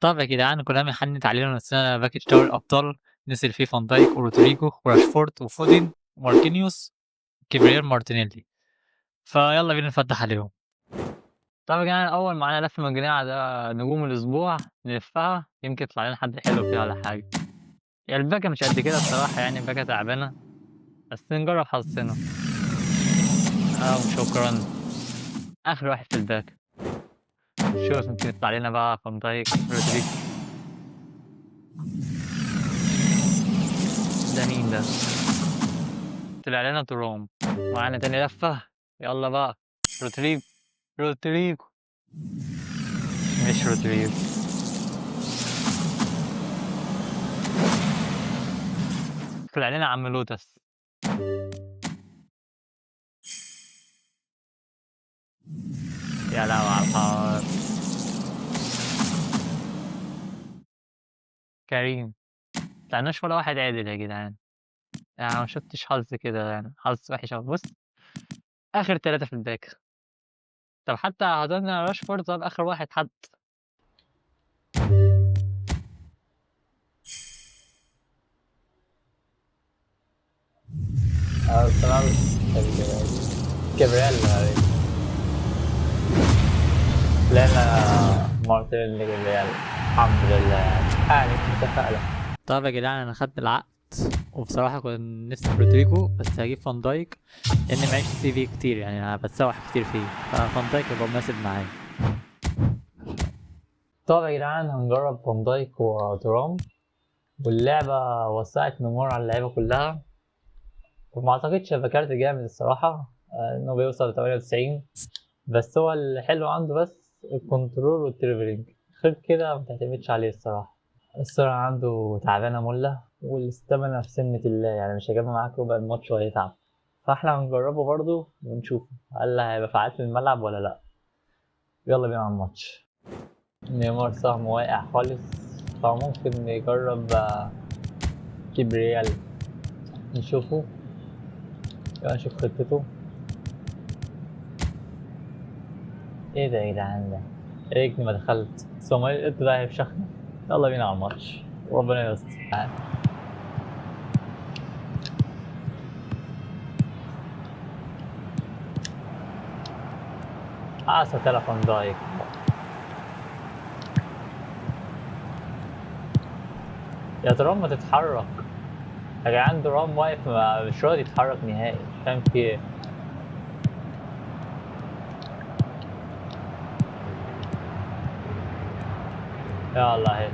طب يا جدعان كونامي حنِّت علينا ونزّلنا باكج دوري الأبطال، نزل فيه فان دايك ورودريجو وراشفورد وفودن وماركينيوس وجابرييل مارتينيلي، فيالّا بينا نفتح عليهم. طب يا جدعان الأول معانا لفة مجانية على نجوم الأسبوع نلفّها يمكن يطلع لنا حد حلو فيها والّا حاجة. هي الباكا مش قد كده الصراحة يعني الباكا تعبانة، بس نجرّب حظنا. وشكرًا. آخر واحد في الباكا. نشوف يمكن يطلع لنا بقى فان دايك، رودريجو. ده مين ده؟ طلع لنا ترام. معانا تاني لفة، يالّا بقى. رودريجو، رودريجو. مش رودريجو. طلع لنا عم لوتس. يا لهوي على الحوار. كريم. مطلعناش ولا واحد عدل يا جدعان. يعني ما شُفتش حظ كده يعني، حظ وِحِش أوي. بُص، آخر 3 في الباكا. طب حتى حضرنا راشفورد طب آخر واحد حتى. أرسنال جبريل لقينا مارتينيلي جبريل الحمد لله يعني متفائلة. طب يا جدعان أنا خدت العقد وبصراحة كنت نفسي في رودريجو بس هاجيب فان دايك لأن معيش سي في كتير يعني أنا بتسوح كتير فيه ففان دايك يبقى مناسب معايا. طب يا جدعان هنجرب فان دايك وترام واللعبة وسعت نمور على اللعيبة كلها وما أعتقدش هيبقى كارت جامد الصراحة إنه بيوصل 98 بس هو الحلو عنده بس الكنترول والتريبلينج غير كده ما تعتمدش عليه الصراحة. السرعة عنده تعبانة ملة والاستامينا في سنة الله يعني مش هيجيبها معاك ربع الماتش وهيتعب فاحنا هنجربه برضه ونشوف هل هيبقى فعال في الملعب ولا لأ. يلا بينا على الماتش. نيمار سهم واقع خالص فممكن نجرب كبريال نشوفه. يلا نشوف خطته. ايه ده يا جدعان ده؟ ريتني ما دخلت سومالي انت ده هيفشخنا. يلا بينا على الماتش وربنا يستر. سترى فان دايك. يا ترام ما تتحرك يا جدعان ترام واقف مش راضي يتحرك نهائي مش فاهم في ايه. يلا اهي.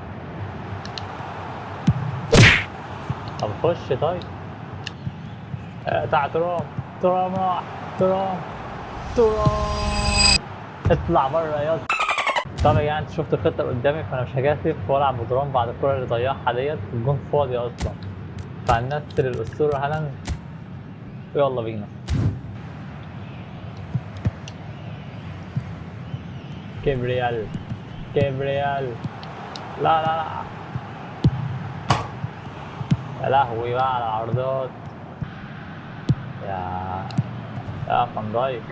طب خش طيب. بتاع ترام. ترام راح. ترام. ترام. اطلع بره يا اسطى. طب يا جدعان انت شفت الخطه اللي قدامي فانا مش هجازف والعب بترام بعد الكره اللي ضيعها ديت الجون فاضي اصلا فهننزل الاسطوره هالاند ويلا بينا. كابريال. كابريال. لا لا لا. يا لهوي بقى على العرضات. يا يا فان دايك.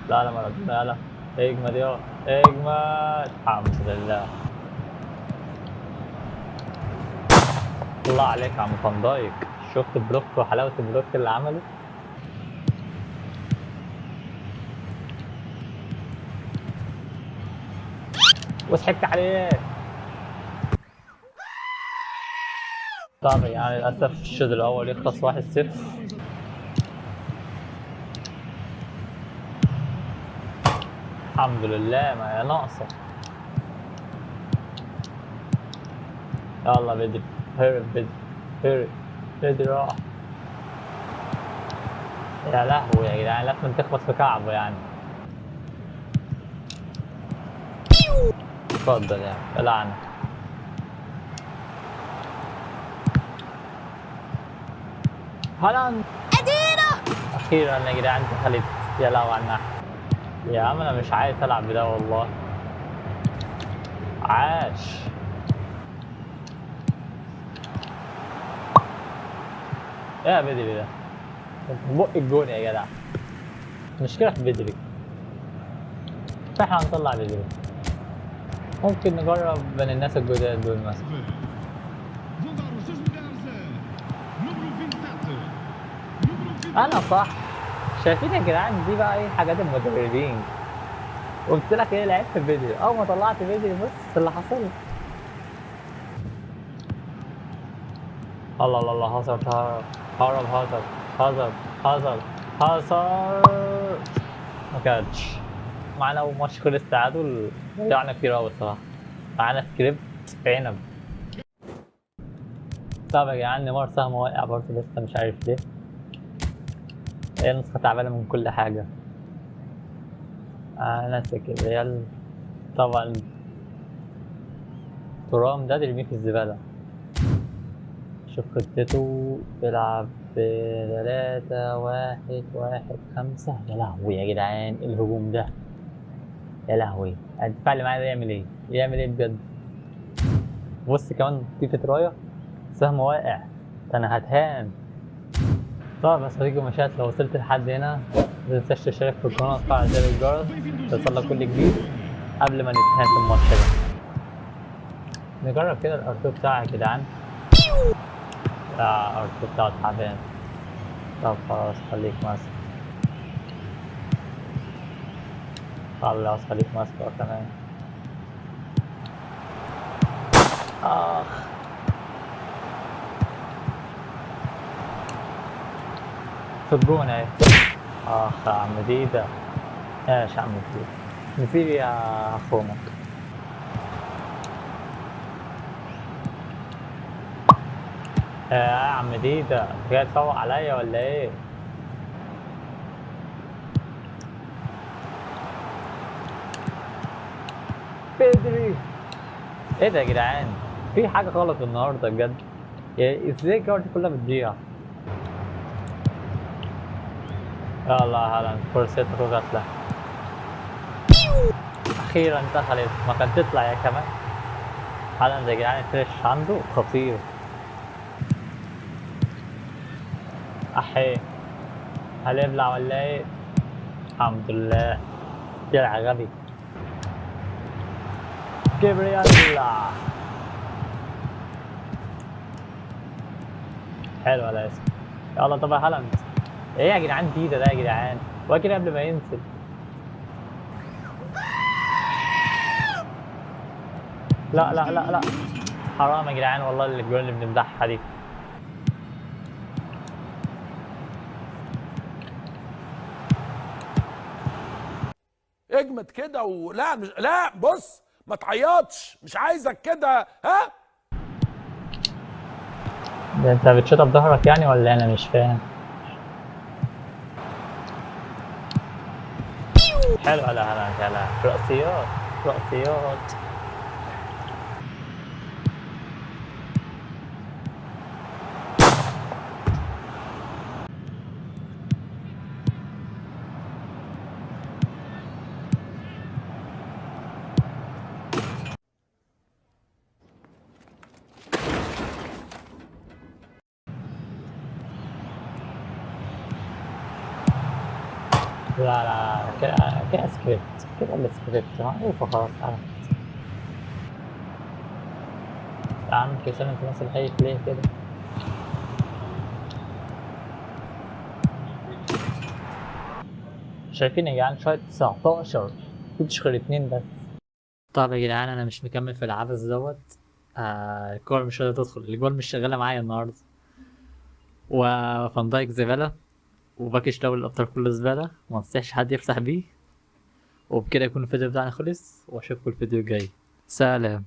لا لا مارادونا يلا. اجمد يا اجمد الحمد لله. الله عليك يا عم فان دايك. شفت البلوك وحلاوة البلوك اللي عمله. وضحكت عليه. طب يعني للأسف الشوط الأول يخلص 1-0. الحمد لله ما هي ناقصة. يلا بدري. هرب بدري. هرب. بدري راح. يا لهوي يا جدعان لازم تخبط في كعبه يعني. اتفضل يعني يا لعنة. هالاند. أخيرا يا جدعان دخلت. يا لهوي على النحس. يا عم أنا مش عايز ألعب بده والله. عاش. يا بدري ده بق الجون يا جدع. مشكلة في بدري فاحنا هنطلع بدري. ممكن نجرب من الناس الجداد دول مثلا. انا صح. شايفين يا جدعان دي بقى ايه حاجات المدربين. قلت لك ايه لعبت فيديو اول ما طلعت فيديو بص اللي حصل. الله الله الله هازارد هرب هازارد هازارد هازارد هازارد ما كانش معانا. اول ماتش خلص تعادل ضيعنا كتير قوي الصراحه. معانا سكريبت عنب. طب يا جدعان نيمار سهم واقع برضه لسه مش عارف ليه. هي نسخه تعبانه من كل حاجه. ناسك الريال طبعا. ترام ده ترميه في الزباله. شوف خطته بيلعب ب3-1-1-5. يا لهوي يا جدعان الهجوم ده. يا لهوي الدفاع اللي معايا ده يعمل ايه؟ يعمل ايه بجد؟ بص كمان في فتراية سهم واقع. ده انا هتهان. طب يا صديقي مشاهد لو وصلت لحد هنا متنساش تشترك في القناة وتفعل زر الجرس توصلك كل جديد قبل ما نتهان في الماتش ده. نجرب كده الارتو بتاعي يا جدعان. الارتو بتاعه تعبان. طب خلاص خليك ماسك. خلاص خليك ماسك كمان. في الجون اهي. يا عم ديدا. ايش يا عم ديدا. نسيب يا خومك. يا عم ديدا جاي تفوق عليا ولا ايه؟ بدري. ايه ده يا جدعان؟ في حاجة غلط النهارده بجد. يعني ازاي الجولة دي كلها بتضيع؟ يلا هالاند فرصتك وجات له. اخيرا دخلت ما كانت تطلع يا كمان. هالاند يا جدعان الفريش عنده خطير. احي هنبلع ولا ايه؟ الحمد لله. طلع غبي. جبريل. حلو يا ياسر. يلا طب هالاند. ايه يا جدعان ديدا ده يا جدعان؟ واكل قبل ما ينزل. لا لا لا لا حرام يا جدعان والله الجول اللي بنمدحها دي. اجمد كده ولا مش لا بص ما تعيطش مش عايزك كده ها. ده انت بتشوطها بظهرك يعني ولا انا مش فاهم. حلو هلا هلا هلا رأسيات رأسيات. لا لا كده كده سكريبت كده السكريبت معروفة خلاص عرفت. يا عم كيسان انت ماسك خايف ليه كده؟ شايفين يا جدعان شوية 19 مفيش غير 2 بس. طب يا جدعان انا مش مكمل في العبث دوت. الكورة مش قادرة تدخل الجول مش شغالة معايا النهاردة. وفان دايك زبالة. وباكش دوري الابطال كله زبالة ومنصحش حد يفتح بيه. وبكده يكون الفيديو بتاعنا خلص واشوفكم الفيديو الجاي. سلام.